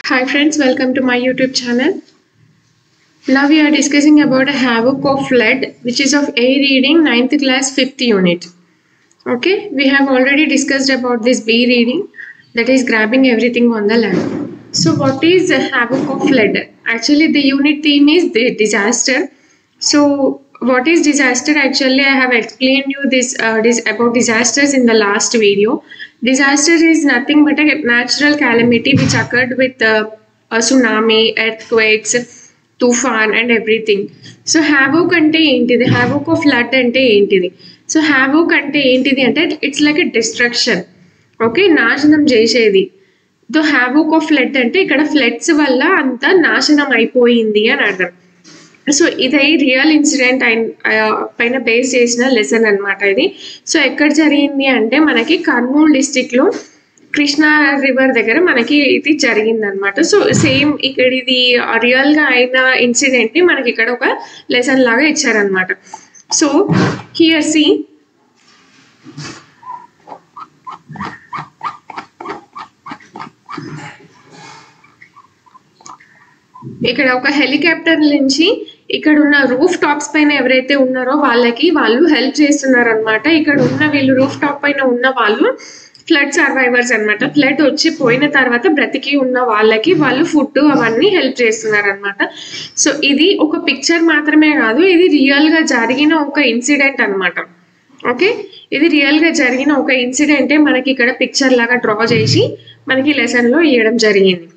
Hi friends, welcome to my YouTube channel. Now we are discussing about a havoc of flood, which is of A reading 9th class 5th unit. Okay, we have already discussed about this B reading, that is grabbing everything on the land. So what is a havoc of flood? Actually the unit theme is the disaster. So what is disaster? Actually I have explained you this about disasters in the last video. Disaster is nothing but a natural calamity which occurred with a tsunami, earthquakes, tufan and everything. So havoc ante entidi, havoc of flood ante entidi. So havoc ante entidi ante it's like a destruction. Okay, నాశనం చేసేది. దో havoc of flood అంటే ఇక్కడ floods వల్ల అంత నాశనం అయిపోయింది అని అర్థం. సో ఇది రియల్ ఇన్సిడెంట్ పైన బేస్ చేసిన లెసన్ అనమాట ఇది. సో ఎక్కడ జరిగింది అంటే మనకి కర్నూలు డిస్టిక్ లో కృష్ణా రివర్ దగ్గర మనకి ఇది జరిగింది అనమాట. సో సేమ్ ఇక్కడ ఇది రియల్ గా అయిన ఇన్సిడెంట్ ని మనకి ఇక్కడ ఒక లెసన్ లాగా ఇచ్చారనమాట. సో హియర్ సి ఇక్కడ ఒక హెలికాప్టర్ నుంచి ఇక్కడ ఉన్న రూఫ్ టాప్స్ పైన ఎవరైతే ఉన్నారో వాళ్ళు హెల్ప్ చేస్తున్నారు అనమాట. ఇక్కడ ఉన్న వీళ్ళు రూఫ్ టాప్ పైన ఉన్న వాళ్ళు ఫ్లడ్ సర్వైవర్స్ అనమాట. ఫ్లడ్ వచ్చి పోయిన తర్వాత బ్రతికి ఉన్న వాళ్ళకి వాళ్ళు ఫుడ్ అవన్నీ హెల్ప్ చేస్తున్నారు అనమాట. సో ఇది ఒక పిక్చర్ మాత్రమే కాదు, ఇది రియల్ గా జరిగిన ఒక ఇన్సిడెంట్ అనమాట. ఓకే, ఇది రియల్ గా జరిగిన ఒక ఇన్సిడెంటే మనకి ఇక్కడ పిక్చర్ లాగా డ్రా చేసి మనకి లెసన్ లో ఇవ్వడం జరిగింది.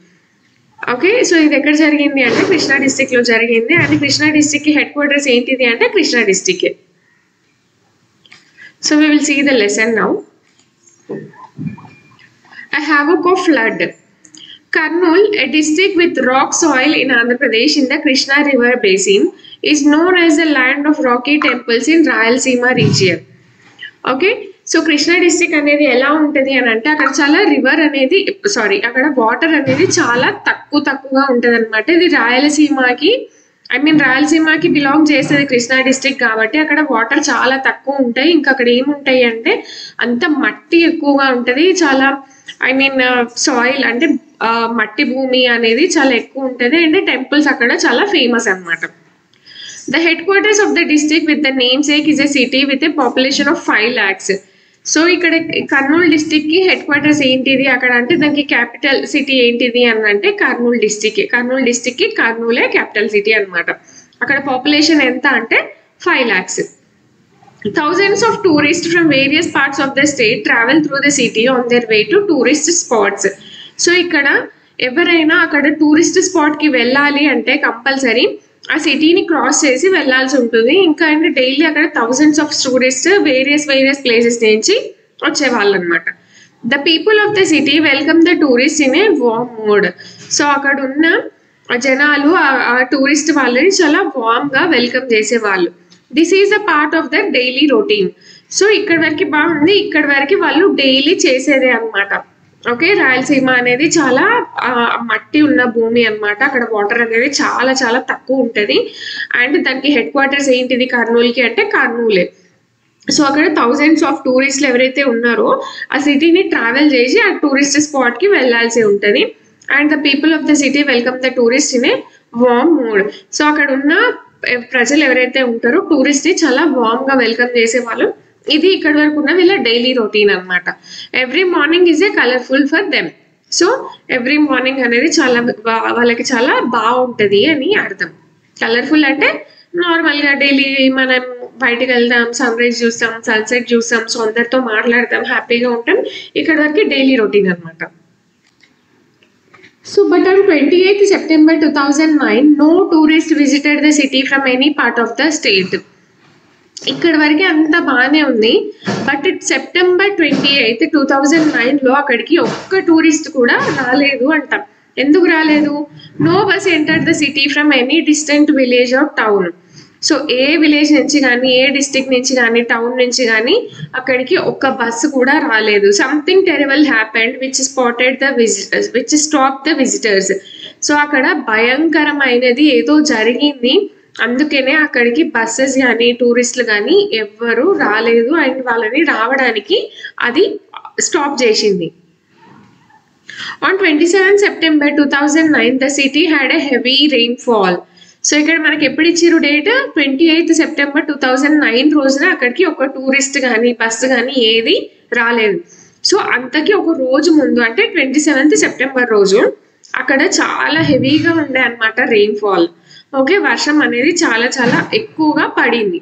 ఓకే, సో ఇది ఎక్కడ జరిగింది అంటే కృష్ణా డిస్టిక్ లో జరిగింది. అండ్ కృష్ణా డిస్టిక్ కి హెడ్ క్వార్టర్స్ ఏంటిది అంటే Krishna district. So we will see the lesson now. A havoc of flood. Kurnool, a district with rock soil in Andhra Pradesh in the Krishna River basin, is known as the land of rocky temples in Rayalaseema region. Okay, so Krishna district అనేది ఎలా ఉంటుంది అని అంటే అక్కడ చాలా river అనేది అక్కడ water అనేది చాలా తక్కువగా ఉంటుంది అనమాట. ఇది రాయలసీమకి రాయలసీమకి బిలాంగ్ చేస్తుంది కృష్ణా డిస్ట్రిక్ట్ కాబట్టి అక్కడ వాటర్ చాలా తక్కువ ఉంటాయి. ఇంకా అక్కడ ఏముంటాయి అంటే అంత మట్టి ఎక్కువగా ఉంటుంది, చాలా సాయిల్ అంటే మట్టి భూమి అనేది చాలా ఎక్కువ ఉంటుంది. అండ్ టెంపుల్స్ అక్కడ చాలా ఫేమస్ అనమాట. The headquarters of the district with the namesake is a city with a population of 5 lakhs. So ఇక్కడ కర్నూలు డిస్టిక్ కి హెడ్ క్వార్టర్స్ ఏంటిది అక్కడ అంటే దానికి క్యాపిటల్ సిటీ ఏంటిది అని అంటే కర్నూలు డిస్టిక్. కర్నూలు డిస్టిక్ కి కర్నూలే క్యాపిటల్ సిటీ అనమాట. అక్కడ పాపులేషన్ ఎంత అంటే 5 lakhs. Thousands of tourists from various parts of the state travel through the city on their way to tourist spots. So ఇక్కడ ఎవరైనా అక్కడ టూరిస్ట్ స్పాట్ కి వెళ్ళాలి అంటే కంపల్సరీ ఆ సిటీని క్రాస్ చేసి వెళ్లాల్సి ఉంటుంది. ఇంకా అంటే డైలీ అక్కడ thousands of tourist various places నుంచి వచ్చేవాళ్ళు అనమాట. The people of the city welcome the tourist in a warm mood. So అక్కడ ఉన్న జనాలు ఆ టూరిస్ట్ వాళ్ళని చాలా వార్మ్ గా వెల్కమ్ చేసేవాళ్ళు. This is a part of the daily routine. So ఇక్కడ వరకు బాగుంది, ఇక్కడ వరకు వాళ్ళు డైలీ చేసేదే అనమాట. ఓకే, రాయలసీమ అనేది చాలా మట్టి ఉన్న భూమి అనమాట. అక్కడ వాటర్ అనేది చాలా తక్కువ ఉంటుంది. అండ్ దానికి హెడ్ క్వార్టర్స్ ఏంటిది కర్నూలుకి అంటే కర్నూలే. సో అక్కడ థౌజండ్స్ ఆఫ్ టూరిస్టులు ఎవరైతే ఉన్నారో ఆ సిటీని ట్రావెల్ చేసి ఆ టూరిస్ట్ స్పాట్ కి వెళ్లాల్సి ఉంటుంది. And the people of the city welcome the tourist in a warm mood. So అక్కడ ఉన్న ప్రజలు ఎవరైతే ఉంటారో టూరిస్ట్ ని చాలా వార్మ్ గా వెల్కమ్ చేసేవాళ్ళు. ఇది ఇక్కడ వరకు ఉన్న వీళ్ళ డైలీ రొటీన్ అనమాట. Every morning is a colourful for them. So every morning అనేది వాళ్ళకి చాలా బాగుంటది అని అర్థం. కలర్ఫుల్ అంటే నార్మల్ గా డైలీ మనం బయటకు వెళ్దాం, సన్ రైజ్ చూస్తాం, సన్సెట్ చూస్తాం, సో అందరితో మాట్లాడతాం, హ్యాపీగా ఉంటాం. ఇక్కడ వరకు డైలీ రొటీన్ అనమాట. So but on 28th September 2009 no tourist visited the city from any part of the state. ఇక్కడ వరకు అంత బాగానే ఉంది. బట్ సెప్టెంబర్ 28, 2009 లో అక్కడికి ఒక్క టూరిస్ట్ కూడా రాలేదు అంట. ఎందుకు రాలేదు? No bus enter the city from any distant village or town. So ఏ విలేజ్ నుంచి కానీ ఏ డిస్ట్రిక్ట్ నుంచి కానీ టౌన్ నుంచి కానీ అక్కడికి ఒక్క బస్సు కూడా రాలేదు. Something terrible happened which stop the visitors. So అక్కడ భయంకరమైనది ఏదో జరిగింది, అందుకనే అక్కడికి బస్సెస్ కానీ టూరిస్టులు కానీ ఎవ్వరు రాలేదు. అండ్ వాళ్ళని రావడానికి అది స్టాప్ చేసింది. On 27 September 2009, the city had a heavy rainfall. So ఇక్కడ మనకి ఎప్పుడు ఇచ్చారు డేట్ 28 సెప్టెంబర్ 2009 రోజున అక్కడికి ఒక టూరిస్ట్ కానీ బస్సు కానీ ఏది రాలేదు. సో అంతకి ఒక రోజు ముందు అంటే 27 సెప్టెంబర్ రోజు అక్కడ చాలా హెవీగా ఉండే అనమాట రెయిన్ఫాల్. ఓకే, వర్షం అనేది చాలా చాలా ఎక్కువగా పడింది.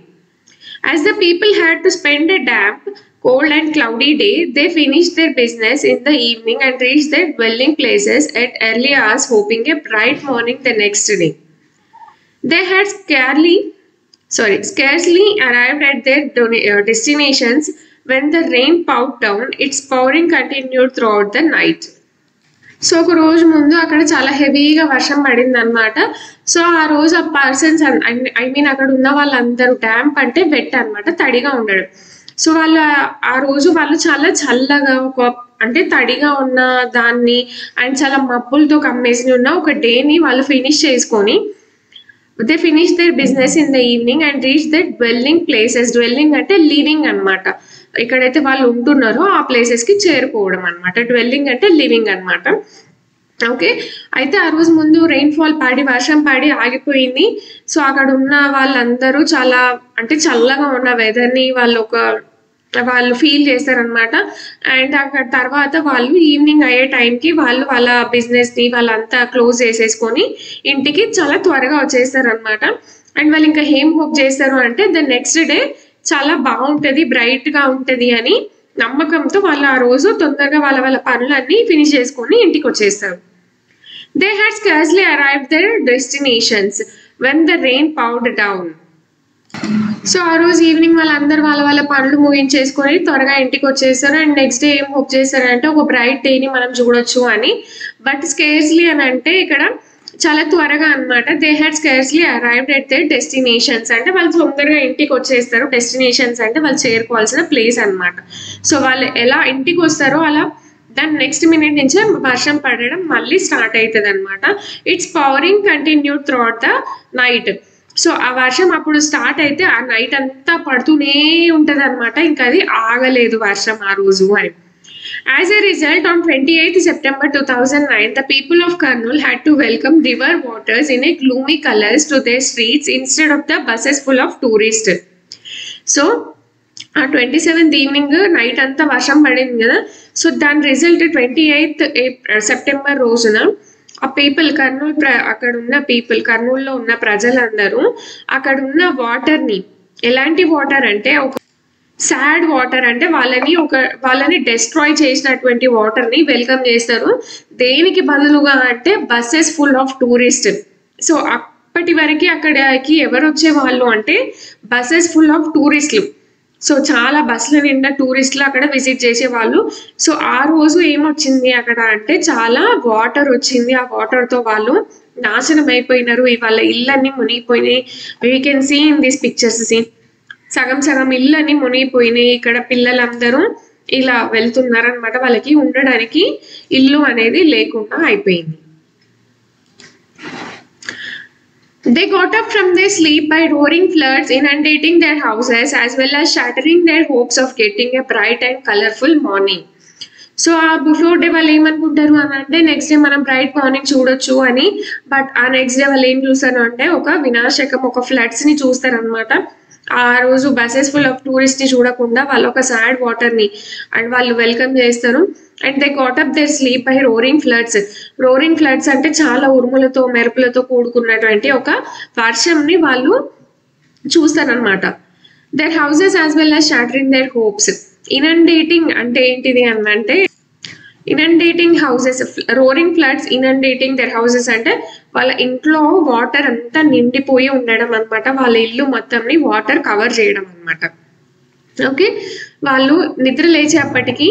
As the people had to spend a damp, cold and cloudy day, they finished their business in the evening and reached their dwelling places at early hours, hoping a bright morning the next day. They had scarcely arrived at their destinations when the rain poured down. Its pouring continued throughout the night. So ఒక రోజు ముందు అక్కడ చాలా హెవీగా వర్షం పడింది అనమాట. So ఆ రోజు ఆ పర్సన్స్ అక్కడ ఉన్న వాళ్ళందరూ డ్యాంప్ అంటే వెట్ అనమాట, తడిగా ఉండడం. సో ఆ రోజు వాళ్ళు చాలా చల్లగా అంటే తడిగా ఉన్న దాన్ని అండ్ చాలా మబ్బులతో కమ్మేసి ఉన్న ఒక డేని వాళ్ళు ఫినిష్ చేసుకొని they finish their business in the evening and reach the dwelling places. Dwelling అంటే లివింగ్ అనమాట, ఎక్కడైతే వాళ్ళు ఉంటున్నారో ఆ ప్లేసెస్కి చేరుకోవడం అనమాట. డ్వెల్లింగ్ అంటే లివింగ్ అనమాట. ఓకే, అయితే ఆ రోజు ముందు రెయిన్ఫాల్ పడి వర్షం పడి ఆగిపోయింది. సో అక్కడ ఉన్న వాళ్ళందరూ చాలా అంటే చల్లగా ఉన్న వెదర్ని వాళ్ళు ఫీల్ చేస్తారనమాట. అండ్ అక్కడ తర్వాత వాళ్ళు ఈవినింగ్ అయ్యే టైంకి వాళ్ళు వాళ్ళ బిజినెస్ని వాళ్ళంతా క్లోజ్ చేసేసుకొని ఇంటికి చాలా త్వరగా వచ్చేస్తారనమాట. అండ్ వాళ్ళు ఇంకా ఏం హోప్ చేస్తారు అంటే ద నెక్స్ట్ డే చాలా బాగుంటుంది, బ్రైట్గా ఉంటుంది అని నమ్మకంతో వాళ్ళు ఆ రోజు తొందరగా వాళ్ళ పనులన్నీ ఫినిష్ చేసుకొని ఇంటికి వచ్చేస్తారు. They had scarcely arrived their destinations when the rain poured down. So ఆ రోజు ఈవినింగ్ వాళ్ళందరూ వాళ్ళ పనులు ముగించేసుకొని త్వరగా ఇంటికి వచ్చేస్తారు. అండ్ నెక్స్ట్ డే ఏం హోప్ చేస్తారంటే ఒక బ్రైట్ డేని మనం చూడొచ్చు అని. బట్ స్కేర్స్లీ అని అంటే ఇక్కడ చాలా త్వరగా అనమాట. They had scarcely arrived at their destinations అంటే వాళ్ళు తొందరగా ఇంటికి వచ్చేస్తారు. డెస్టినేషన్స్ అంటే వాళ్ళు చేరుకోవాల్సిన ప్లేస్ అనమాట. సో వాళ్ళు ఎలా ఇంటికి వస్తారో అలా దాని నెక్స్ట్ మినిట్ నుంచే వర్షం పడడం మళ్ళీ స్టార్ట్ అవుతుంది అనమాట. It's pouring continued throughout the night. So ఆ వర్షం అప్పుడు స్టార్ట్ అయితే ఆ నైట్ అంతా పడుతూనే ఉంటుంది అనమాట, ఇంకా అది ఆగలేదు వర్షం ఆ రోజు అని. As a result, on 28 September 2009, the people of Kurnool had to welcome river waters in a gloomy colors to their streets instead of the buses full of tourists. So, ఆ 27th ఈవినింగ్ నైట్ అంతా వర్షం పడింది కదా. So దాని result 28th September రోజున ఆ people అక్కడ ఉన్న పీపుల్ కర్నూలులో ఉన్న ప్రజలందరూ అక్కడ ఉన్న వాటర్ని, ఎలాంటి వాటర్ అంటే ఒక సాడ్ వాటర్ అంటే వాళ్ళని డెస్ట్రాయ్ చేసినటువంటి వాటర్ని వెల్కమ్ చేస్తారు. దేనికి బదులుగా అంటే buses full of tourist. So అప్పటి వరకు అక్కడికి ఎవరు వచ్చేవాళ్ళు అంటే బస్సెస్ ఫుల్ ఆఫ్ టూరిస్టులు. సో చాలా బస్సుల నిండా టూరిస్టులు అక్కడ విజిట్ చేసేవాళ్ళు. సో ఆ రోజు ఏమొచ్చింది అక్కడ అంటే చాలా వాటర్ వచ్చింది. ఆ వాటర్తో వాళ్ళు నాశనం అయిపోయినారు. వాళ్ళ ఇళ్ళన్నీ మునిగిపోయినాయి. We can see in these pictures సగం ఇళ్ళని మునిగిపోయినాయి. ఇక్కడ పిల్లలందరూ ఇలా వెళ్తున్నారనమాట, వాళ్ళకి ఉండడానికి ఇల్లు అనేది లేకుండా అయిపోయింది. They got up from their sleep by roaring floods inundating their houses as well as shattering their hopes of getting a bright and colorful morning. So ఆ బిఫోర్ డే వాళ్ళు ఏమనుకుంటారు అని అంటే నెక్స్ట్ డే మనం బ్రైట్ మార్నింగ్ చూడొచ్చు అని. But ఆ next day వాళ్ళు ఏం చూస్తారు అంటే ఒక వినాశకం, ఒక ఫ్లడ్స్ని చూస్తారనమాట. ఆ రోజు బస్సెస్ ఫుల్ ఆఫ్ టూరిస్ట్ని చూడకుండా వాళ్ళు ఒక సాడ్ వాటర్ని అండ్ వాళ్ళు వెల్కమ్ చేస్తారు. And they got up their sleep by roaring floods. Roaring floods అంటే చాలా ఉరుములతో మెరుపులతో కూడుకున్నటువంటి ఒక వర్షంని వాళ్ళు చూస్తారనమాట. Their houses as well as shattering their hopes. Inundating అంటే ఏంటిది అని అంటే inundating houses, roaring floods inundating their houses అంటే వాళ్ళ ఇంట్లో వాటర్ అంతా నిండిపోయి ఉండడం అనమాట. వాళ్ళ ఇల్లు మొత్తంని వాటర్ కవర్ చేయడం అనమాట. ఓకే, వాళ్ళు నిద్ర లేచేపటికి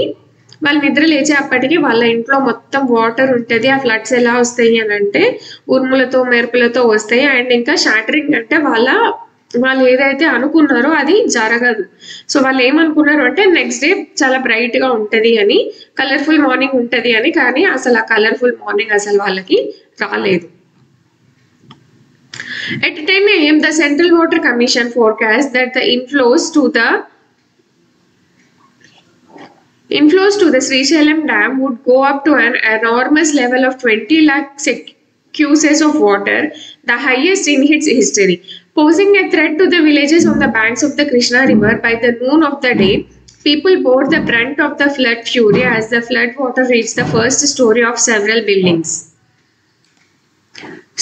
వాళ్ళ ఇంట్లో మొత్తం వాటర్ ఉంటుంది. ఆ ఫ్లడ్స్ ఎలా వస్తాయి అని అంటే ఉరుములతో మెరుపులతో వస్తాయి. అండ్ ఇంకా షాటరింగ్ అంటే వాళ్ళు ఏదైతే అనుకున్నారో అది జరగదు. సో వాళ్ళు ఏమనుకున్నారు అంటే నెక్స్ట్ డే చాలా బ్రైట్గా ఉంటుంది అని, కలర్ఫుల్ మార్నింగ్ ఉంటుంది అని. కానీ అసలు ఆ కలర్ఫుల్ మార్నింగ్ అసలు వాళ్ళకి రాలేదు. At 10 a.m., the Central Water Commission forecast that the inflows to the Inflows to the Srisailam Dam would go up to an enormous level of 20 lakh cuses of water, the highest in its history, posing a threat to the villages on the banks of the Krishna River. By the noon of the day, people bore the brunt of the flood fury as the flood water reached the first story of several buildings.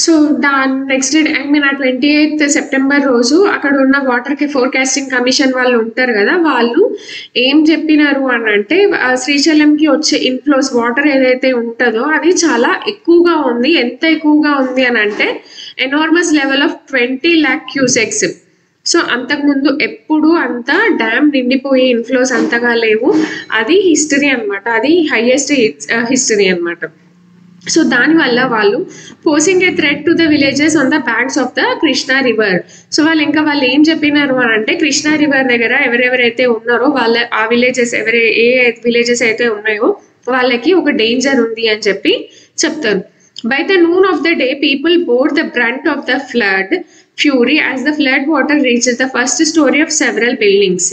So దాని next day ఆ 28th September రోజు అక్కడ ఉన్న water forecasting commission వాళ్ళు ఉంటారు కదా, వాళ్ళు ఏం చెప్పినారు అని అంటే శ్రీశైలంకి వచ్చే ఇన్ఫ్లోస్ వాటర్ ఏదైతే ఉంటుందో అది చాలా ఎక్కువగా ఉంది. ఎంత ఎక్కువగా ఉంది అని అంటే enormous level of 20 lakh cusecs. So అంతకుముందు ఎప్పుడు అంత డ్యామ్ నిండిపోయే ఇన్ఫ్లోస్ అంతగా లేవు. అది హిస్టరీ అనమాట, అది హైయెస్ట్ హిస్టరీ అనమాట. సో దానివల్ల వాళ్ళు posing a threat to the villages on the banks of the Krishna river. So వాళ్ళు ఏం చెప్పినారు అని అంటే కృష్ణా రివర్ దగ్గర ఎవరెవరైతే ఉన్నారో వాళ్ళ ఆ విలేజెస్ ఏ విలేజెస్ అయితే ఉన్నాయో వాళ్ళకి ఒక డేంజర్ ఉంది అని చెప్పి చెప్తారు. By the noon of the day people bore the brunt of the flood fury as the flood water reaches the first story of several buildings.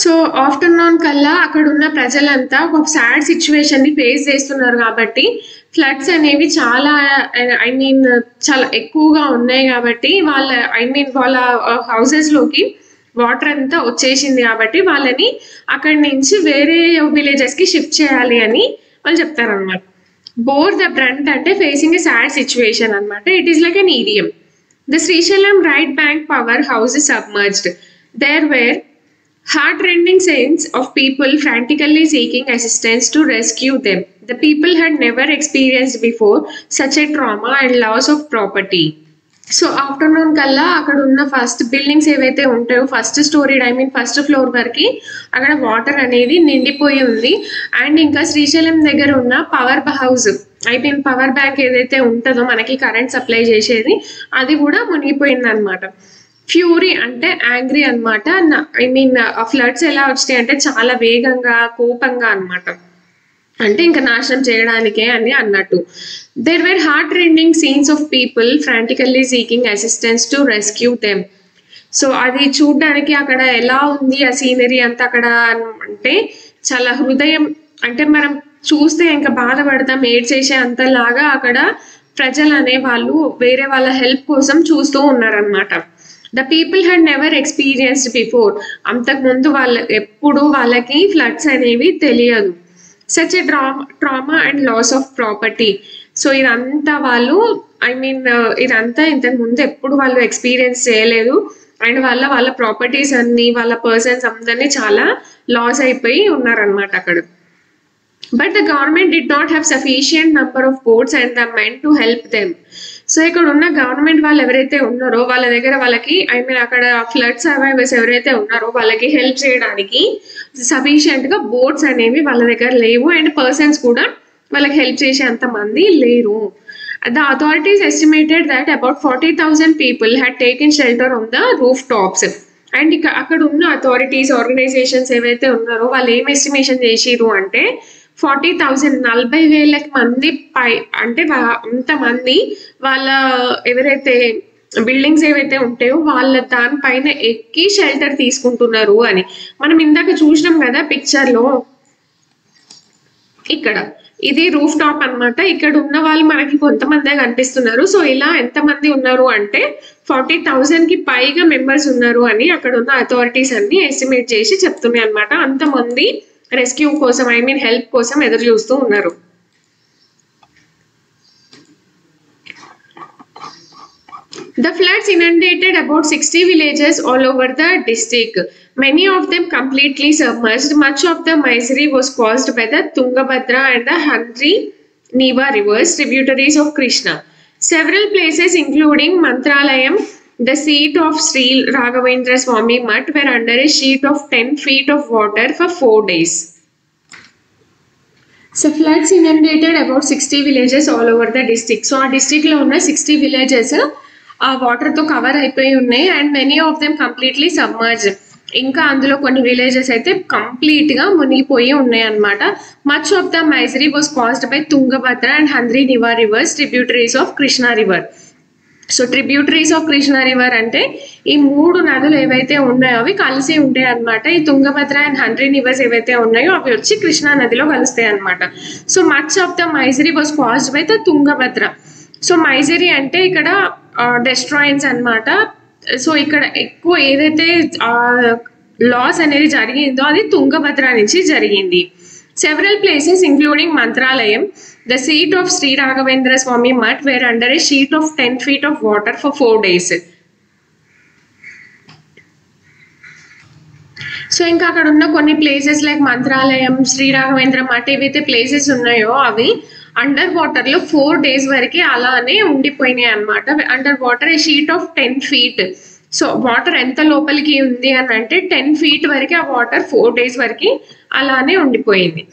So afternoon కల్లా అక్కడ ఉన్న ప్రజలంతా ఒక సాడ్ సిచ్యువేషన్ ని ఫేస్ చేస్తున్నారు కాబట్టి ఫ్లడ్స్ అనేవి చాలా చాలా ఎక్కువగా ఉన్నాయి కాబట్టి వాళ్ళ హౌసెస్ లోకి వాటర్ అంతా వచ్చేసింది కాబట్టి వాళ్ళని అక్కడి నుంచి వేరే విలేజెస్ కి షిఫ్ట్ చేయాలి అని వాళ్ళు చెప్తారనమాట. బోర్ ద బ్రంట్ అంటే ఫేసింగ్ ఎ సాడ్ సిచ్యువేషన్ అనమాట. It is like an idiom. The Srisailam right bank power house is submerged. There were heart-rending scenes of people frantically seeking assistance to rescue them. The people had never experienced before such a trauma and loss of property. So afternoon కల్లా అక్కడ ఉన్న first buildings ఏవైతే ఉంటాయో first story first floor వరకు అక్కడ water అనేది నిండిపోయి ఉంది. అండ్ ఇంకా శ్రీశైలం దగ్గర ఉన్న పవర్ హౌస్ పవర్ బ్యాంక్ ఏదైతే ఉంటుందో మనకి కరెంట్ సప్లై చేసేది అది కూడా మునిగిపోయింది అనమాట. ఫ్యూరీ అంటే యాంగ్రీ అనమాట. ఫ్లడ్స్ ఎలా వచ్చినాయి అంటే చాలా వేగంగా కోపంగా అనమాట, అంటే ఇంకా నాశనం చేయడానికే అని అన్నట్టు. There were heart rending scenes of people frantically seeking assistance to rescue them. So అది చూడడానికి అక్కడ ఎలా ఉంది ఆ సీనరీ అంతా అక్కడ అంటే చాలా హృదయం అంటే మనం చూస్తే ఇంకా బాధపడతాం, ఏడ్ చేసే అంతలాగా అక్కడ ప్రజలు అనే వాళ్ళు వేరే వాళ్ళ హెల్ప్ కోసం చూస్తూ ఉన్నారనమాట. The people had never experienced before. అంతకుముందు ఎప్పుడు వాళ్ళకి ఫ్లడ్స్ అనేవి తెలియదు. Such a trauma and loss of property. So ఇదంతా వాళ్ళు ఇదంతా ఇంతకు ముందు ఎప్పుడు వాళ్ళు ఎక్స్పీరియన్స్ చేయలేదు. అండ్ వాళ్ళ ప్రాపర్టీస్ అన్ని వాళ్ళ పర్సన్స్ అందరినీ చాలా లాస్ అయిపోయి ఉన్నారనమాట అక్కడ. But the government did not have sufficient number of boats and the men to help them. So ఇక్కడ ఉన్న గవర్నమెంట్ వాళ్ళు ఎవరైతే ఉన్నారో వాళ్ళ దగ్గర వాళ్ళకి అక్కడ ఫ్లడ్ సర్వైవర్స్ ఎవరైతే ఉన్నారో వాళ్ళకి హెల్ప్ చేయడానికి సఫిషియెంట్ గా బోట్స్ అనేవి వాళ్ళ దగ్గర లేవు. అండ్ పర్సన్స్ కూడా వాళ్ళకి హెల్ప్ చేసే అంత మంది లేరు. The authorities estimated that about 40,000 people had taken shelter on the rooftops. And అక్కడ ఉన్న అథారిటీస్ ఆర్గనైజేషన్స్ ఏవైతే ఉన్నారో వాళ్ళు ఏం ఎస్టిమేషన్ చేసిరు అంటే 40,000 40,000 మంది అంటే అంతమంది వాళ్ళ ఎవరైతే బిల్డింగ్స్ ఏవైతే ఉంటాయో వాళ్ళ దానిపైన ఎక్కి షెల్టర్ తీసుకుంటున్నారు అని మనం ఇందాక చూసినాం కదా పిక్చర్ లో. ఇక్కడ ఇది రూఫ్ టాప్ అన్నమాట. ఇక్కడ ఉన్న వాళ్ళు మనకి కొంతమందే కనిపిస్తున్నారు. సో ఇలా ఎంతమంది ఉన్నారు అంటే 40,000 కి పైగా మెంబర్స్ ఉన్నారు అని అక్కడ ఉన్న అథారిటీస్ అన్ని ఎస్టిమేట్ చేసి చెప్తున్నాయి అనమాట. అంతమంది రెస్క్యూ కోసం హెల్ప్ కోసం ఎదురు చూస్తూ ఉన్నారు. The floods inundated about 60 villages all over the district. Many of them completely submerged. Much of the misery was caused by the Tungabhadra and the Handri Neva rivers, tributaries of Krishna. Several places including Mantralayam, the seat of Sri Raghavendra Swami Mutt, were under a sheet of 10 feet of water for 4 days. So floods inundated about 60 villages all over the district. So ఆ district లో ఉన్న 60 villages ఆ water తో cover అయిపోయి ఉన్నాయి. And many of them completely submerged. ఇంకా అందులో కొన్ని విలేజెస్ అయితే కంప్లీట్ గా మునిగిపోయి ఉన్నాయి అన్నమాట. Much of the misery was caused by Tungabhadra and Handri Neeva rivers, tributaries of Krishna river. So tributaries of Krishna river అంటే ఈ 3 నదులు ఏవైతే ఉన్నాయో అవి కలిసి ఉంటాయి అనమాట. ఈ తుంగభద్ర అండ్ హండ్రీ రివర్స్ ఏవైతే ఉన్నాయో అవి వచ్చి కృష్ణా నదిలో కలుస్తాయి అనమాట. So much of the misery was caused by the Tungabhadra. So misery అంటే ఇక్కడ డెస్ట్రాయన్స్ అనమాట. సో ఇక్కడ ఎక్కువ ఏదైతే లాస్ అనేది జరిగిందో అది తుంగభద్ర నుంచి జరిగింది. Several places including Mantralayam, the seat of Sri Raghavendra Swami Mutt, were under a sheet of 10 feet of water for 4 days. So ఇంకా అక్కడ ఉన్న కొన్ని ప్లేసెస్ లైక్ మంత్రాలయం, శ్రీ రాఘవేంద్ర మఠ్ ఏవైతే ప్లేసెస్ ఉన్నాయో అవి అండర్ వాటర్ లో 4 days వరకు అలానే ఉండిపోయినాయి అనమాట. Under water A sheet of 10 feet. So water ఎంత లోపలికి ఉంది అని అంటే 10 feet వరకు ఆ వాటర్ 4 days వరకు అలానే ఉండిపోయింది.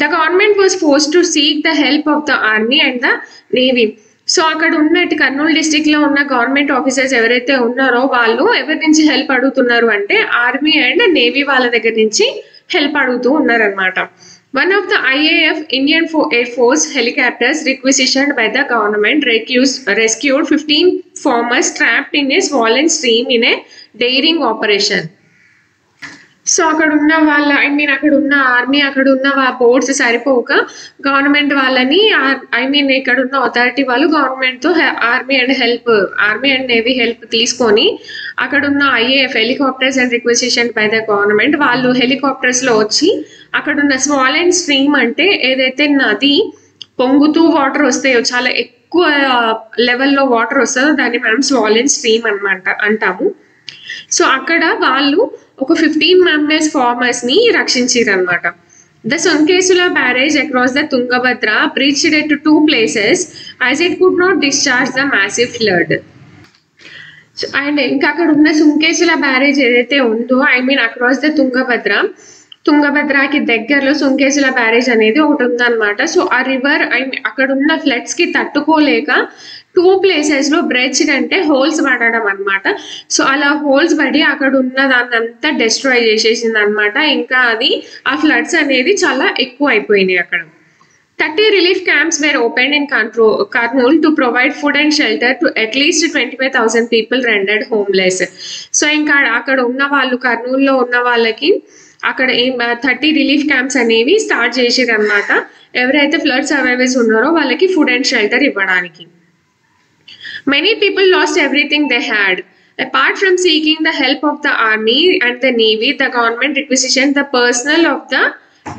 The government was forced to seek the help of the army and the navy. So అక్కడ ఉన్నట్టు కర్నూలు డిస్ట్రిక్ట్ లో ఉన్న గవర్నమెంట్ ఆఫీసర్స్ ఎవరైతే ఉన్నారో వాళ్ళు ఎవరి నుంచి హెల్ప్ అడుగుతున్నారు అంటే ఆర్మీ అండ్ నేవీ వాళ్ళ దగ్గర నుంచి హెల్ప్ అడుగుతూ ఉన్నారనమాట. One of the IAF Indian Air Force helicopters requisitioned by the government rescued 15 farmers trapped in a swollen stream in a daring operation. So అక్కడ ఉన్న వాళ్ళ అక్కడ ఉన్న ఆర్మీ అక్కడ ఉన్న బోట్స్ సరిపోక గవర్నమెంట్ వాళ్ళని ఇక్కడ ఉన్న అథారిటీ వాళ్ళు గవర్నమెంట్ తో ఆర్మీ అండ్ నేవీ హెల్ప్ తీసుకొని అక్కడ ఉన్న IAF helicopters and requisition by the government వాళ్ళు హెలికాప్టర్స్ లో వచ్చి అక్కడ ఉన్న స్వాలెన్ స్ట్రీమ్ అంటే ఏదైతే నది పొంగుతూ వాటర్ వస్తాయో చాలా ఎక్కువ లెవెల్లో వాటర్ వస్తుందో దాన్ని మనం స్వాలెన్ స్ట్రీమ్ అంటాము. సో అక్కడ వాళ్ళు ఒక 15 members farmers ని రక్షించారు అనమాట. The Sunkesula barrage across the Tungabhadra breached at 2 places as it could not discharge the massive flood. And ఇంకా అక్కడ ఉన్న సుంకేసుల బ్యారేజ్ ఏదైతే ఉందో అక్రాస్ ద తుంగభద్రకి దగ్గరలో సుంకేసుల బ్యారేజ్ అనేది ఒకటి ఉందన్నమాట. సో ఆ రివర్ అక్కడ ఉన్న ఫ్లడ్స్ కి తట్టుకోలేక 2 places లో బ్రెచ్డ్ అంటే హోల్స్ పడడం అనమాట. సో అలా హోల్స్ పడి అక్కడ ఉన్న దాన్ని అంతా డెస్ట్రాయ్ చేసేసింది అనమాట. ఇంకా అది ఆ ఫ్లడ్స్ అనేది చాలా ఎక్కువ అయిపోయినాయి అక్కడ. 30 relief camps were opened in Kurnool to provide food and shelter to at least 25,000 people rendered homeless. So ఇంకా అక్కడ ఉన్న వాళ్ళు కర్నూలులో ఉన్న వాళ్ళకి అక్కడ 30 రిలీఫ్ క్యాంప్స్ అనేవి స్టార్ట్ చేసారు అనమాట. ఎవరైతే ఫ్లడ్ సర్వైవర్స్ ఉన్నారో వాళ్ళకి ఫుడ్ అండ్ షెల్టర్ ఇవ్వడానికి. Many people lost everything they had. Apart from seeking the help of the army and the navy, the government requisitioned the personnel of the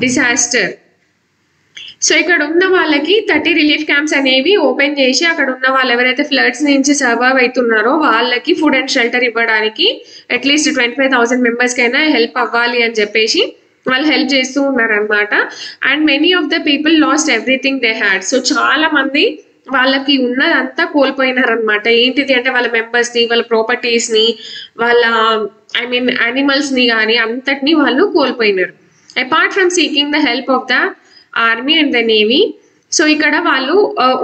disaster. So ఇక్కడ ఉన్న వాళ్ళకి 30 relief camps అనేవి open చేసి అక్కడ ఉన్న వాళ్ళు ఎవరైతే ఫ్లడ్స్ నుంచి సర్వైవ్ అవుతున్నారో వాళ్ళకి ఫుడ్ అండ్ షెల్టర్ ఇవ్వడానికి అట్లీస్ట్ 25,000 members కైనా హెల్ప్ అవ్వాలి అని చెప్పేసి వాళ్ళు హెల్ప్ చేస్తూ ఉన్నారనమాట. And many of the people lost everything they had. So చాలా మంది వాళ్ళకి ఉన్నదంతా కోల్పోయినారనమాట. ఏంటిది అంటే వాళ్ళ మెంబర్స్ ని, వాళ్ళ ప్రాపర్టీస్ ని, వాళ్ళ యానిమల్స్ ని కానీ అంతటిని వాళ్ళు కోల్పోయినారు. Apart from seeking the help of the army and the navy. So ఇక్కడ వాళ్ళు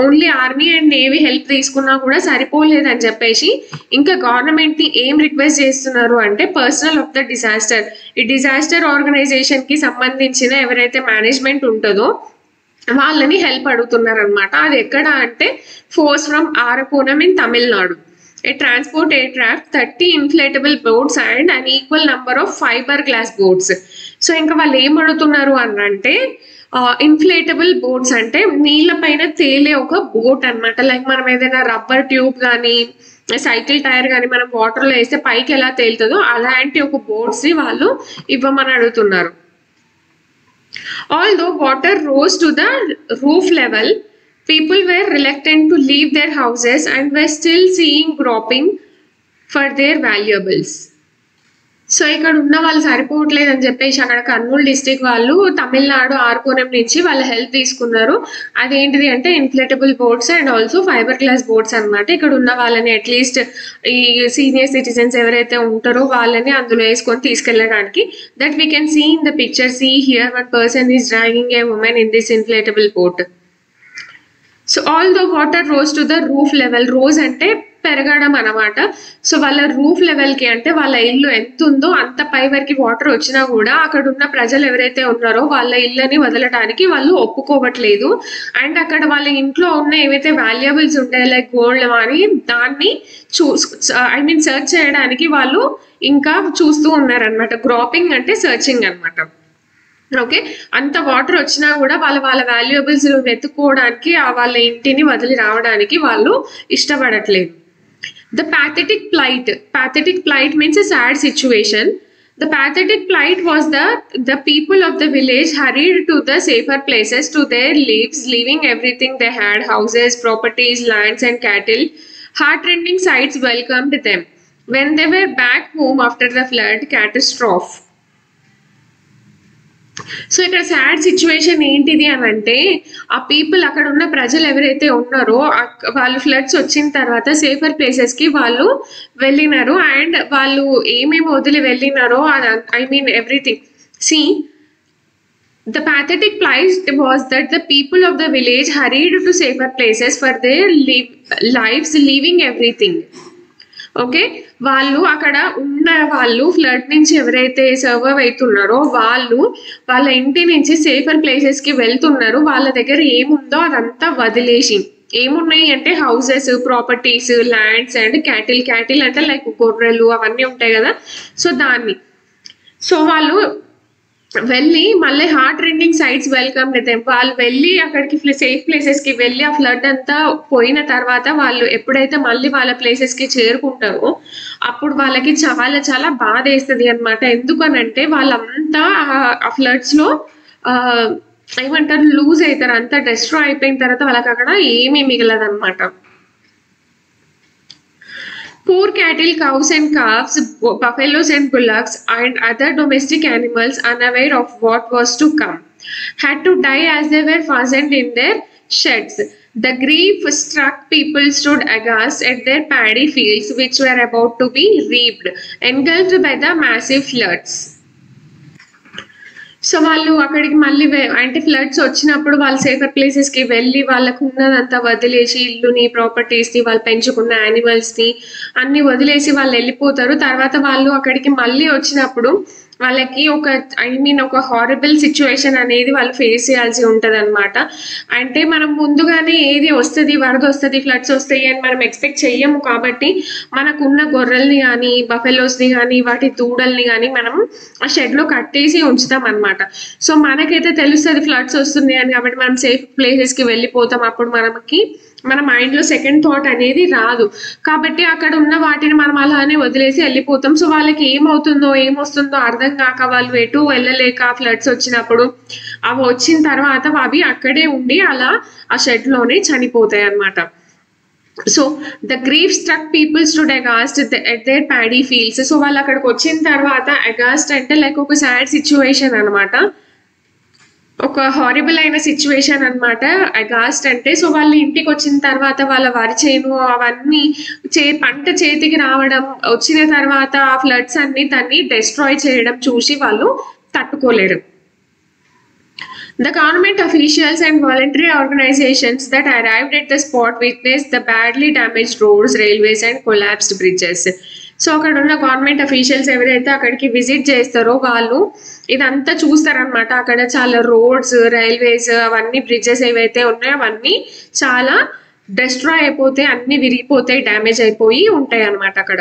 only army and navy help తీసుకున్నా కూడా సరిపోలేదని చెప్పేసి ఇంకా గవర్నమెంట్ ని ఏం రిక్వెస్ట్ చేస్తున్నారు అంటే పర్సనల్ ఆఫ్ ద డిజాస్టర్. ఈ డిజాస్టర్ ఆర్గనైజేషన్ కి సంబంధించిన ఎవరైతే మేనేజ్మెంట్ ఉంటుందో వాళ్ళని హెల్ప్ అడుగుతున్నారు అనమాట. అది ఎక్కడ అంటే force from Arakkonam in Tamil Nadu. A transport aircraft, 30 inflatable boats and an equal number of fiberglass boats. So ఇంకా వాళ్ళు ఏం అడుగుతున్నారు అని అంటే ఇన్ఫ్లేటబుల్ బోట్స్ అంటే నీళ్ళ పైన తేలే ఒక బోట్ అనమాట. లైక్ మనం ఏదైనా రబ్బర్ ట్యూబ్ కానీ సైకిల్ టైర్ కానీ మనం వాటర్లో వేస్తే పైకి ఎలా తేలుతుందో అలాంటి ఒక బోట్స్ ని వాళ్ళు ఇవ్వమని అడుగుతున్నారు. Although water rose to the roof level, people were reluctant to leave their houses and were still groping for their valuables. So ఇక్కడ ఉన్న వాళ్ళు సరిపోవట్లేదు అని చెప్పేసి అక్కడ కర్నూలు డిస్ట్రిక్ట్ వాళ్ళు తమిళనాడు ఆర్కోనం నుంచి వాళ్ళ హెల్ప్ తీసుకున్నారు. అదేంటిది అంటే inflatable boats and also fibre glass boats అనమాట. ఇక్కడ ఉన్న వాళ్ళని అట్లీస్ట్ ఈ సీనియర్ సిటిజన్స్ ఎవరైతే ఉంటారో వాళ్ళని అందులో వేసుకొని తీసుకెళ్ళడానికి. That we can see in the picture. See here one person is dragging a woman in this inflatable boat. So all the water rose to the roof level. Rose అంటే పెరగడం అనమాట. So వాళ్ళ రూఫ్ లెవెల్కి అంటే వాళ్ళ ఇల్లు ఎంత ఉందో అంత పై వరకు వాటర్ వచ్చినా కూడా అక్కడ ఉన్న ప్రజలు ఎవరైతే ఉన్నారో వాళ్ళ ఇళ్ళని వదలడానికి వాళ్ళు ఒప్పుకోవట్లేదు. అండ్ అక్కడ వాళ్ళ ఇంట్లో ఉన్న ఏవైతే వాల్యుబుల్స్ ఉంటాయో లైక్ గోల్డ్ అని దాన్ని సెర్చ్ చేయడానికి వాళ్ళు ఇంకా చూస్తూ ఉన్నారనమాట. గ్రాపింగ్ అంటే సర్చింగ్ అనమాట. ఓకే, అంత వాటర్ వచ్చినా కూడా వాళ్ళ వాల్యుబుల్స్ వెతుక్కోవడానికి వాళ్ళ ఇంటిని వదిలి రావడానికి వాళ్ళు ఇష్టపడట్లేదు. The pathetic plight means a sad situation. The pathetic plight was the people of the village hurried to the safer places to their lives, leaving everything they had, houses, properties, lands and cattle. Heartrending sights welcomed them when they were back home after the flood catastrophe. So ఇక్కడ sad situation ఏంటిది అని అంటే ఆ people అక్కడ ఉన్న ప్రజలు ఎవరైతే ఉన్నారో వాళ్ళు ఫ్లడ్స్ వచ్చిన తర్వాత సేఫర్ ప్లేసెస్ కి వాళ్ళు వెళ్ళినారు. అండ్ వాళ్ళు ఏమేమి వదిలి వెళ్ళినారో everything. See the pathetic plight was that the people of the village hurried to safer places for their lives, leaving everything. Okay, వాళ్ళు అక్కడ ఉన్న వాళ్ళు ఫ్లడ్ నుంచి ఎవరైతే సర్వైవ్ అవుతున్నారో వాళ్ళు వాళ్ళ ఇంటి నుంచి సేఫర్ ప్లేసెస్ కి వెళ్తున్నారు. వాళ్ళ దగ్గర ఏముందో అదంతా వదిలేసి, ఏమున్నాయి అంటే houses, properties, lands and cattle అంటే లైక్ గొర్రెలు అవన్నీ ఉంటాయి కదా. సో వాళ్ళు వెళ్ళి మళ్ళీ హార్ట్ రెండింగ్ సైట్స్ వెల్కమ్ దెమ్. వాళ్ళు వెళ్ళి అక్కడికి సేఫ్ ప్లేసెస్ కి వెళ్ళి ఆ ఫ్లడ్ అంతా పోయిన తర్వాత వాళ్ళు ఎప్పుడైతే మళ్ళీ వాళ్ళ ప్లేసెస్ కి చేరుకుంటారో అప్పుడు వాళ్ళకి చాలా చాలా బాధ వేస్తుంది అనమాట. ఎందుకనంటే వాళ్ళంతా ఆ ఫ్లడ్స్ లో లూజ్ అవుతారు, అంతా డిస్ట్రాయ్ అయిపోయిన తర్వాత వాళ్ళకి అక్కడ ఏమీ మిగలదన్నమాట. Poor cattle, cows and calves, buffaloes and bullocks and other domestic animals, unaware of what was to come, had to die as they were fastened in their sheds. The grief-struck people stood aghast at their paddy fields which were about to be reaped, engulfed by the massive floods. So వాళ్ళు అక్కడికి మళ్ళీ అంటే floods వచ్చినప్పుడు వాళ్ళు safer places కి వెళ్ళి వాళ్ళకు ఉన్నదంతా వదిలేసి ఇల్లుని, ప్రాపర్టీస్ ని, వాళ్ళు పెంచుకున్న యానిమల్స్ ని అన్ని వదిలేసి వాళ్ళు వెళ్ళిపోతారు. తర్వాత వాళ్ళు అక్కడికి మళ్ళీ వచ్చినప్పుడు వాళ్ళకి ఒక హారబుల్ సిచ్యువేషన్ అనేది వాళ్ళు ఫేస్ చేయాల్సి ఉంటుంది అనమాట. అంటే మనం ముందుగానే ఏది వస్తుంది, వరద వస్తుంది, ఫ్లడ్స్ వస్తాయి అని మనం ఎక్స్పెక్ట్ చెయ్యము. కాబట్టి మనకున్న గొర్రెల్ని కానీ, బఫెలోస్ని కానీ, వాటి దూడల్ని కానీ మనం ఆ షెడ్లో కట్టేసి ఉంచుతాం అనమాట. సో మనకైతే తెలుస్తుంది ఫ్లడ్స్ వస్తుంది అని, కాబట్టి మనం సేఫ్ ప్లేసెస్కి వెళ్ళిపోతాం. అప్పుడు మన మైండ్లో సెకండ్ థాట్ అనేది రాదు. కాబట్టి అక్కడ ఉన్న వాటిని మనం అలానే వదిలేసి వెళ్ళిపోతాం. సో వాళ్ళకి ఏమవుతుందో ఏమొస్తుందో అర్థం కాక వాళ్ళు ఎటు వెళ్ళలేక ఫ్లడ్స్ వచ్చినప్పుడు అవి వచ్చిన తర్వాత అవి అక్కడే ఉండి అలా ఆ షెడ్లోనే చనిపోతాయి అన్నమాట. So the grief struck people stood aghast at their paddy fields. So వాళ్ళు అక్కడికి వచ్చిన తర్వాత అగాస్ట్ అంటే లైక్ ఒక సాడ్ సిచ్యువేషన్ అనమాట, ఒక హారిబుల్ అయిన సిచ్యువేషన్ అనమాట అగాస్ట్ అంటే. సో వాళ్ళు ఇంటికి వచ్చిన తర్వాత వాళ్ళ వరి చేను అవన్నీ పంట చేతికి రావడం, వచ్చిన తర్వాత ఆ ఫ్లడ్స్ అన్ని దాన్ని డిస్ట్రాయ్ చేయడం చూసి వాళ్ళు తట్టుకోలేరు. The government officials and voluntary organizations that arrived at the spot witnessed the badly damaged roads, railways and collapsed bridges. So అక్కడ ఉన్న గవర్నమెంట్ అఫీషియల్స్ ఎవరైతే అక్కడికి విజిట్ చేస్తారో వాళ్ళు ఇదంతా చూస్తారనమాట. అక్కడ చాలా రోడ్స్, రైల్వేస్, అవన్నీ బ్రిడ్జెస్ ఏవైతే ఉన్నాయో అవన్నీ చాలా డిస్ట్రాయ్ అయిపోతాయి, అన్ని విరిగిపోతాయి, డ్యామేజ్ అయిపోయి ఉంటాయి అనమాట అక్కడ.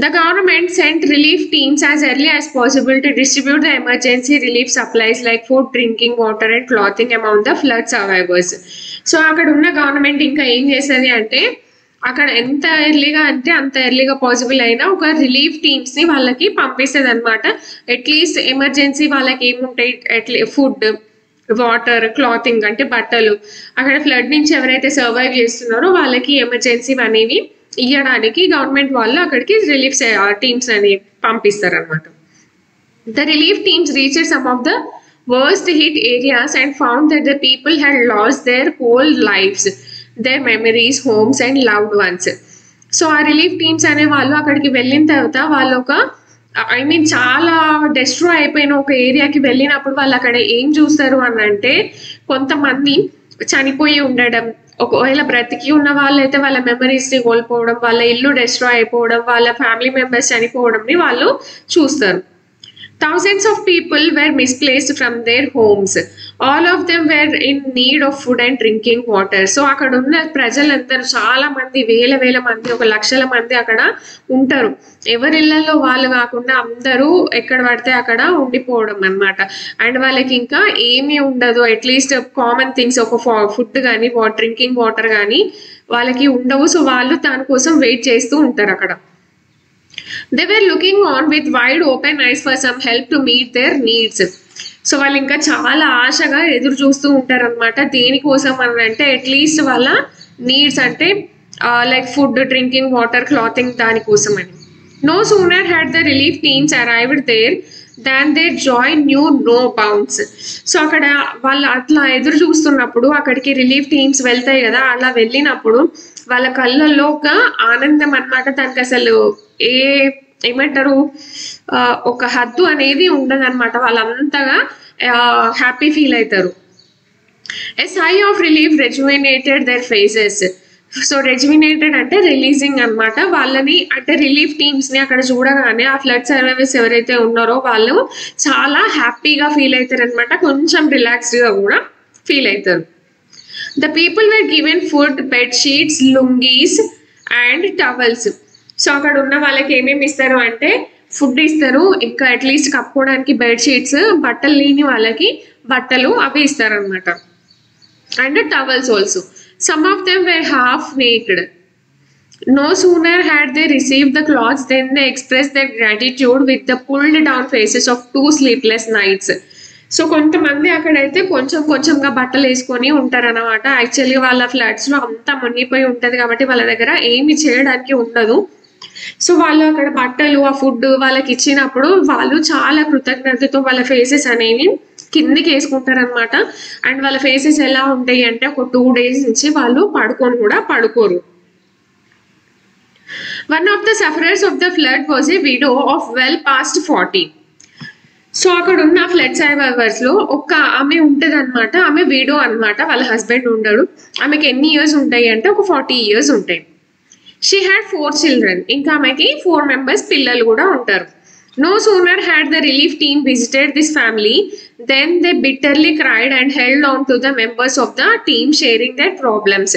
The government sent relief teams as early as possible to distribute the emergency relief supplies like food, drinking water and clothing among the flood survivors. So అక్కడ ఉన్న గవర్నమెంట్ ఇంకా ఏం చేస్తుంది అంటే అక్కడ ఎంత ఎర్లీగా అంటే అంత ఎర్లీగా పాసిబుల్ అయినా ఒక రిలీఫ్ టీమ్స్ ని వాళ్ళకి పంపిస్తుంది అనమాట. అట్లీస్ట్ ఎమర్జెన్సీ వాళ్ళకి ఏముంటాయి, ఫుడ్, వాటర్, క్లాతింగ్ అంటే బట్టలు, అక్కడ ఫ్లడ్ నుంచి ఎవరైతే సర్వైవ్ చేస్తున్నారో వాళ్ళకి ఎమర్జెన్సీ అనేవి ఇవ్వడానికి గవర్నమెంట్ వాళ్ళు అక్కడికి రిలీఫ్ టీమ్స్ అనేవి పంపిస్తారు అనమాట. The relief teams reached some of the worst hit areas and found that the people had lost their whole lives, their memories, homes and loved ones. So ఆ relief teams అనే వాళ్ళు అక్కడికి వెళ్ళిన తర్వాత వాళ్ళు చాలా డిస్ట్రాయ్ అయిపోయిన ఒక ఏరియాకి వెళ్ళినప్పుడు వాళ్ళు అక్కడ ఏం చూస్తారు అని అంటే కొంతమంది చనిపోయి ఉండడం, ఒకవేళ బ్రతికి ఉన్న వాళ్ళైతే వాళ్ళ మెమరీస్ని కోల్పోవడం, వాళ్ళ ఇల్లు డిస్ట్రాయ్ అయిపోవడం, వాళ్ళ ఫ్యామిలీ మెంబర్స్ చనిపోవడంని వాళ్ళు చూస్తారు. Thousands of people were misplaced from their homes. All of them were in need of food and drinking water. So అక్కడ ఉన్న ప్రజలందరూ చాలా మంది, వేల మంది, 1,00,000 మంది అక్కడ ఉంటారు. ఎవరి ఇళ్లలో వాళ్ళు కాకుండా అందరూ ఎక్కడ పడితే అక్కడ ఉండిపోవడం అనమాట. అండ్ వాళ్ళకి ఇంకా ఏమీ ఉండదు, అట్లీస్ట్ కామన్ థింగ్స్, ఒక ఫుడ్ కానీ డ్రింకింగ్ వాటర్ కానీ వాళ్ళకి ఉండవు. సో వాళ్ళు దానికోసం వెయిట్ చేస్తూ ఉంటారు అక్కడ. They were looking on with wide open eyes for some help to meet their needs. So వాళ్ళు ఇంకా చాలా ఆశగా ఎదురు చూస్తూ ఉంటారు అనమాట. దేనికోసం అని అంటే అట్లీస్ట్ వాళ్ళ నీడ్స్ అంటే like food, drinking water, clothing, దానికోసం అని. No sooner had the relief teams arrived there than their joy knew no bounds. So అక్కడ వాళ్ళు అట్లా ఎదురు చూస్తున్నప్పుడు అక్కడికి రిలీఫ్ టీమ్స్ వెళ్తాయి కదా, అలా వెళ్ళినప్పుడు వాళ్ళ కళ్ళల్లో ఒక ఆనందం అన్నమాట. దానికి అసలు ఏమంటారు, ఒక హద్దు అనేది ఉండదన్నమాట. వాళ్ళంతగా హ్యాపీ ఫీల్ అవుతారు. A sigh of relief rejuvenated their faces. So rejuvenated అంటే రిలీజింగ్ అనమాట. వాళ్ళని అంటే రిలీఫ్ టీమ్స్ని అక్కడ చూడగానే ఆ ఫ్లడ్ సర్వీస్ ఎవరైతే ఉన్నారో వాళ్ళు చాలా హ్యాపీగా ఫీల్ అవుతారు అనమాట. కొంచెం రిలాక్స్డ్గా కూడా ఫీల్ అవుతారు. The people were given food, bed sheets, lungis and towels. So అక్కడ ఉన్న వాళ్ళకి ఏమేమి ఇస్తారు అంటే ఫుడ్ ఇస్తారు, ఇంకా అట్లీస్ట్ కప్పుకోవడానికి బెడ్ షీట్స్, బట్టలు లేని వాళ్ళకి బట్టలు అవి ఇస్తారనమాట. And towels also. Some of them were half naked. No sooner had they received the clothes than they expressed their gratitude with the pulled down faces of 2 sleepless nights. So కొంతమంది అక్కడైతే కొంచెంగా బట్టలు వేసుకొని ఉంటారన్నమాట. యాక్చువల్గా వాళ్ళ ఫ్లాట్స్లో అంతా మునిగిపోయి ఉంటుంది కాబట్టి వాళ్ళ దగ్గర ఏమి చేయడానికి ఉండదు. సో వాళ్ళు అక్కడ బట్టలు, ఆ ఫుడ్ వాళ్ళకి ఇచ్చినప్పుడు వాళ్ళు చాలా కృతజ్ఞతతో వాళ్ళ ఫేసెస్ అనేవి కిందికి వేసుకుంటారనమాట. అండ్ వాళ్ళ ఫేసెస్ ఎలా ఉంటాయి అంటే ఒక 2 days నుంచి వాళ్ళు పడుకోరు. One of the sufferers of the flood was a widow of well past 40. So అక్కడ ఉన్న ఫ్లడ్ సర్వైవర్స్ లో ఒక ఆమె ఉంటుంది అనమాట. ఆమె విడో అనమాట, వాళ్ళ హస్బెండ్ ఉండడు. ఆమెకి ఎన్ని ఇయర్స్ ఉంటాయి అంటే ఒక 40 years ఉంటాయి. She had 4 children. ఇంకా ఆమెకి 4 members పిల్లలు కూడా ఉంటారు. No sooner had the relief team visited this family then they bitterly cried and held on to the members of the team, sharing their problems.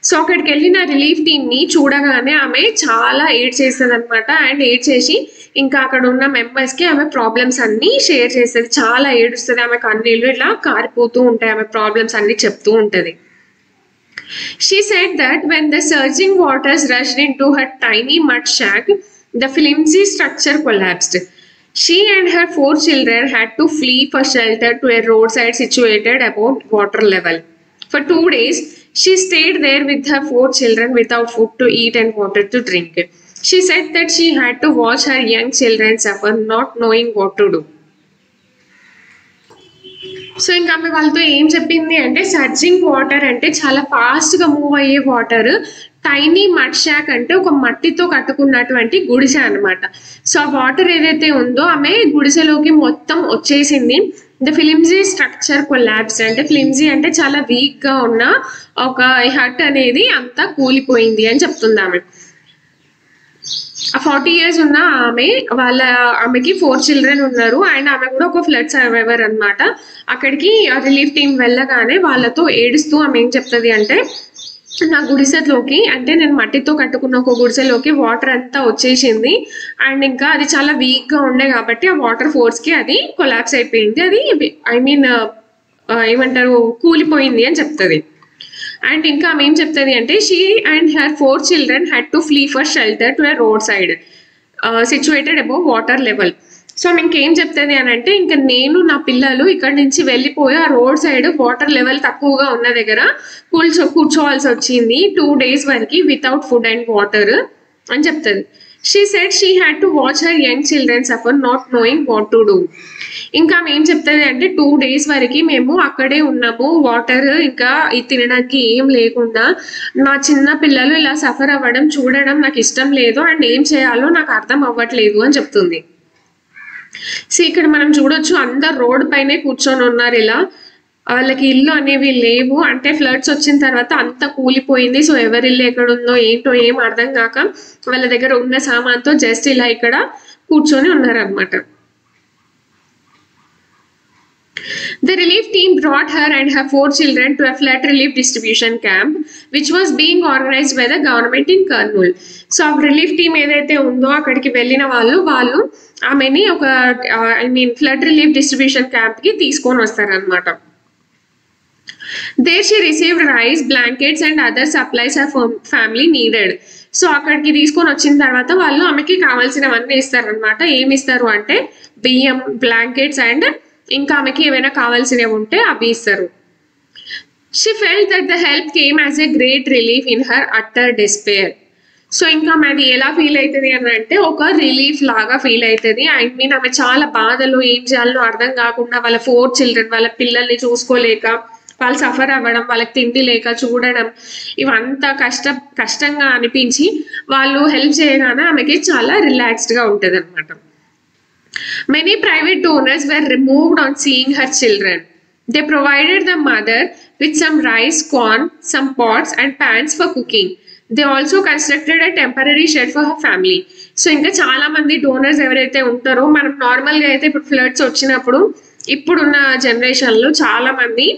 So అక్కడికి వెళ్ళిన relief టీమ్ని చూడగానే ఆమె చాలా ఏడ్ చేస్తుంది అనమాట. అండ్ ఏడ్ చేసి ఇంకా అక్కడ ఉన్న మెంబర్స్కి ఆమె ప్రాబ్లమ్స్ అన్నీ షేర్ చేస్తుంది. చాలా ఏడుస్తుంది, ఆమె కన్నీళ్ళు ఇట్లా కారిపోతూ ఉంటాయి, ఆమె ప్రాబ్లమ్స్ అన్నీ చెప్తూ ఉంటుంది. She said that when the surging waters rushed into her tiny mud shack, the flimsy structure collapsed. She and her 4 children had to flee for shelter to a roadside situated above water level. For 2 days, she stayed there with her 4 children without food to eat and water to drink. She said that she had to watch her young children suffer, not knowing what to do. So ఇంకా ఆమె వాళ్ళతో ఏం చెప్పింది అంటే surging water అంటే చాలా ఫాస్ట్గా move అయ్యే వాటర్, టైనీ మడ్ షాక్ అంటే ఒక మట్టితో కట్టుకున్నటువంటి గుడిసె అనమాట. సో ఆ వాటర్ ఏదైతే ఉందో ఆమె గుడిసెలోకి మొత్తం వచ్చేసింది. ద ఫ్లిమ్జీ స్ట్రక్చర్ కొలాప్స్ అంటే ఫ్లిమ్జీ అంటే చాలా వీక్గా ఉన్న ఒక హట్ అనేది అంతా కూలిపోయింది అని చెప్తుంది ఆమె. ఆ 40 years ఉన్న ఆమెకి 4 children ఉన్నారు. అండ్ ఆమె కూడా ఒక ఫ్లడ్ సర్వైవర్ అనమాట. అక్కడికి రిలీఫ్ టీం వెళ్ళగానే వాళ్ళతో ఏడుస్తూ ఆమె ఏం చెప్తుంది అంటే నా గుడిసెలోకి అంటే నేను మట్టితో కట్టుకున్న ఒక గుడిసెలోకి వాటర్ అంతా వచ్చేసింది. అండ్ ఇంకా అది చాలా వీక్గా ఉండే కాబట్టి ఆ వాటర్ ఫోర్స్కి అది కొలాప్స్ అయిపోయింది, అది ఏమంటారు కూలిపోయింది అని చెప్తుంది. అండ్ ఇంకా ఆమె ఏం చెప్తుంది అంటే she and her 4 children had to flee for shelter to a roadside situated above water level. So ఆమె ఇంకేం చెప్తుంది అని అంటే ఇంకా నేను నా పిల్లలు ఇక్కడ నుంచి వెళ్ళిపోయి ఆ రోడ్ సైడ్ వాటర్ లెవెల్ తక్కువగా ఉన్న దగ్గర కూర్చోవాల్సి వచ్చింది 2 days వరకు వితౌట్ ఫుడ్ అండ్ వాటర్ అని చెప్తుంది. She said she had to watch her young children suffer not knowing what to do. ఇంకా ఆమె ఏం చెప్తుంది అంటే 2 days వరకు మేము అక్కడే ఉన్నాము, వాటర్ ఇంకా తినడానికి ఏం లేకుండా నా చిన్న పిల్లలు ఇలా సఫర్ అవ్వడం చూడడం నాకు ఇష్టం లేదు అండ్ ఏం చేయాలో నాకు అర్థం అవ్వట్లేదు అని చెప్తుంది. సో ఇక్కడ మనం చూడొచ్చు అందరు రోడ్ పైనే కూర్చొని ఉన్నారు ఇలా. వాళ్ళకి ఇల్లు అనేవి లేవు, అంటే ఫ్లడ్స్ వచ్చిన తర్వాత అంతా కూలిపోయింది. సో ఎవరి ఇల్లు ఎక్కడ ఉందో ఏంటో ఏం అర్థం కాక వాళ్ళ దగ్గర ఉన్న సామాన్తో జస్ట్ ఇలా ఇక్కడ కూర్చొని ఉన్నారనమాట. The relief team brought her and her 4 children to a flood relief distribution camp, which was being organized by the government in Kurnool. So ఆ రిలీఫ్ టీమ్ ఏదైతే ఉందో అక్కడికి వెళ్ళిన వాళ్ళు ఆమెని ఒక ఫ్లడ్ రిలీఫ్ డిస్ట్రిబ్యూషన్ క్యాంప్ కి తీసుకొని వస్తారనమాట. There she received rice, blankets and other supplies her family needed. So అక్కడికి తీసుకొని వచ్చిన తర్వాత వాళ్ళు ఆమెకి కావాల్సినవన్నీ ఇస్తారనమాట. ఏమి ఇస్తారు అంటే బియ్యం, బ్లాంకెట్స్ అండ్ ఇంకా ఆమెకి ఏమైనా కావాల్సినవి ఉంటే అవి ఇస్తారు. She felt that the help came as a great relief in her utter despair. So ఇంకా అది ఎలా ఫీల్ అవుతుంది అని అంటే ఒక రిలీఫ్ లాగా ఫీల్ అవుతుంది. ఆమె చాలా బాధలు, ఏం చేయాలో అర్థం కాకుండా వాళ్ళ 4 children, వాళ్ళ పిల్లల్ని చూసుకోలేక వాళ్ళు సఫర్ అవ్వడం, వాళ్ళకి తిండి లేక చూడడం, ఇవంతా కష్టంగా అనిపించి వాళ్ళు హెల్ప్ చేయగానే ఆమెకి చాలా రిలాక్స్డ్గా ఉంటుంది అనమాట. Many private donors were removed on seeing her children. They provided the mother with some rice, corn, some pots and pans for cooking. They also constructed a temporary shed for her family. So ఇంకా చాలా మంది donors ఎవరైతే ఉంటారో, మనం నార్మల్గా అయితే ఇప్పుడు floods వచ్చినప్పుడు ఇప్పుడున్న జనరేషన్లో చాలా మంది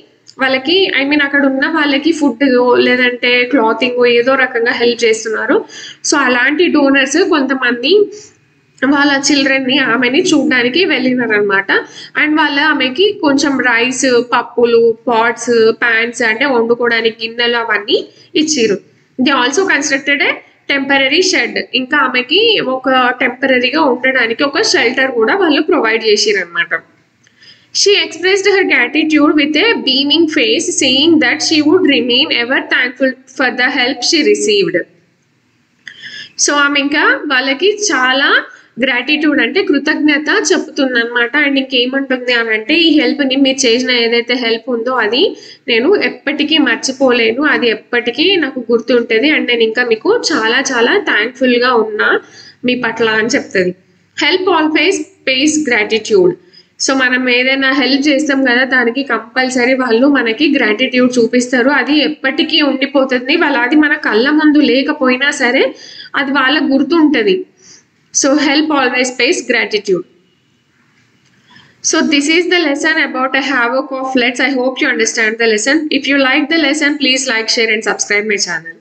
వాళ్ళకి అక్కడ ఉన్న వాళ్ళకి ఫుడ్ లేదంటే క్లాతింగ్ ఏదో రకంగా హెల్ప్ చేస్తున్నారు. సో అలాంటి డోనర్స్ కొంతమంది వాళ్ళ చిల్డ్రన్ని ఆమెని చూడడానికి వెళ్ళినారనమాట. అండ్ ఆమెకి కొంచెం రైస్, పప్పులు, పాట్స్, ప్యాన్స్ అంటే వండుకోవడానికి గిన్నెలు అవన్నీ ఇచ్చిరు. They also constructed a temporary shed. ఇంకా ఆమెకి ఒక టెంపరీగా ఉండడానికి ఒక షెల్టర్ కూడా వాళ్ళు ప్రొవైడ్ చేసిరు అనమాట. She expressed her gratitude with a beaming face, saying that she would remain ever thankful for the help she received. So ఆమె ఇంకా వాళ్ళకి చాలా గ్రాటిట్యూడ్ అంటే కృతజ్ఞత చెప్తుంది అనమాట. అండ్ ఇంకేమంటుంది అని అంటే ఈ హెల్ప్ని మీరు చేసిన ఏదైతే హెల్ప్ ఉందో అది నేను ఎప్పటికీ మర్చిపోలేను, అది ఎప్పటికీ నాకు గుర్తుంటుంది. అండ్ నేను ఇంకా మీకు చాలా చాలా థ్యాంక్ఫుల్గా ఉన్నా మీ పట్ల అని చెప్తుంది. Help always pays gratitude. So మనం ఏదైనా హెల్ప్ చేస్తాం కదా, దానికి కంపల్సరీ వాళ్ళు మనకి గ్రాటిట్యూడ్ చూపిస్తారు. అది ఎప్పటికీ ఉండిపోతుంది. అది మన కళ్ళ ముందు లేకపోయినా సరే అది వాళ్ళకు గుర్తుంటుంది. So help always pays gratitude. So this is the lesson about a havoc of floods. I hope you understand the lesson. If you like the lesson, please like, share and subscribe my channel.